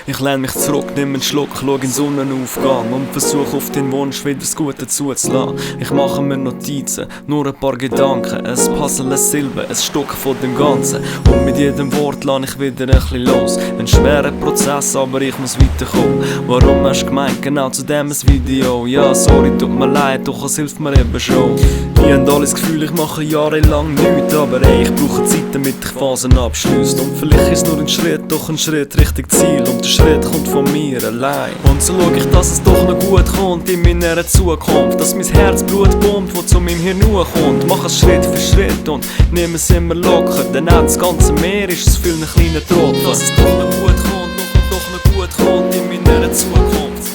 Ich lehn mich zurück, nimm einen Schluck, schau in Sonnenaufgang und versuche auf den Wunsch, wieder das Guete zuezlah. Ich mache mir Notizen, nur ein paar Gedanken, ein Puzzle, eine Silbe, ein Stück von dem Ganzen. Und mit jedem Wort lahn ich wieder ein bisschen los. Ein schwerer Prozess, aber ich muss weiterkommen. Warum hast du gemeint, genau zu dem ein Video? Ja, sorry, tut mir leid, doch es hilft mir eben schon. Ich hab alles Gefühl, ich mache jahrelang nichts, aber ey, ich brauche Zeit, damit ich Phasen abschließe. Und vielleicht ist nur ein Schritt, doch ein Schritt Richtung Ziel. Und der Schritt kommt von mir allein. Und so schau ich, dass es doch noch gut kommt in meiner Zukunft. Dass mein Herz Bluet pumpt, wo zu meinem Hirn kommt. Mach es Schritt für Schritt und nimm es immer locker. Denn auch das ganze Meer ist es für einen kleinen Tropfe. Dass es doch noch gut kommt, doch noch gut kommt in meiner Zukunft.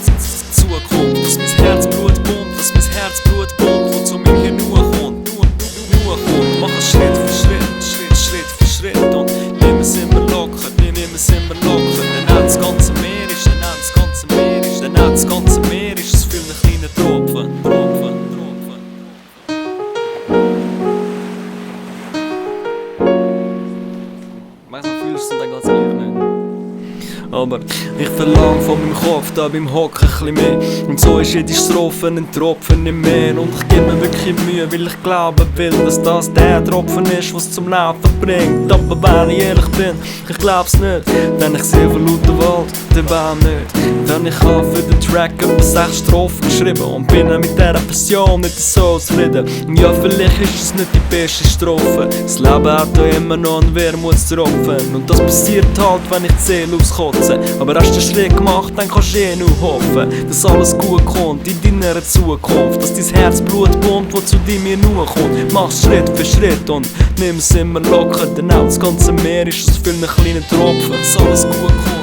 Dass mein Herz Bluet pumpt, dass mein Herz Bluet pumpt, wo zu meinem Hirn kommt. Mach es Schritt für Schritt, Schritt für Schritt und nimm es immer locker, nimm es immer locker. Denn auch das ganze Meer ist, denn auch das ganze Meer ist, denn auch das ganze Meer ist es für einen kleinen Tropfe. Manchmal fühlst du es dann ganz gleich nicht. Aber ich verlang von meinem Kopf da beim Hocken ein bisschen mehr. Und so ist jede Strophe ein Tropfen im Meer. Und ich gebe mir wirklich Mühe, weil ich glauben will, dass das der Tropfen ist, was zum Laufen bringt. Aber wenn ich ehrlich bin, ich glaub's nicht. Denn ich sehe von lauter Wald den Baum nicht. Denn ich habe für den Track etwa 6 Strophen geschrieben und bin mit dieser Passion nicht so zufrieden. Und ja, vielleicht ist es nicht die beste Strophe. Das Leben hat da immer noch einen Wermutstropfen. Und das passiert halt, wenn ich die Seele auskotze. Aber hast du den Schritt gemacht, dann kannst du nur hoffen, dass alles gut kommt in deiner Zukunft. Dass dein Herz Bluet pumpt, wo zu dir nur kommt. Mach's Schritt für Schritt und nimm es immer locker. Denn auch das ganze Meer ist es für einen kleinen Tropfen, dass alles gut kommt.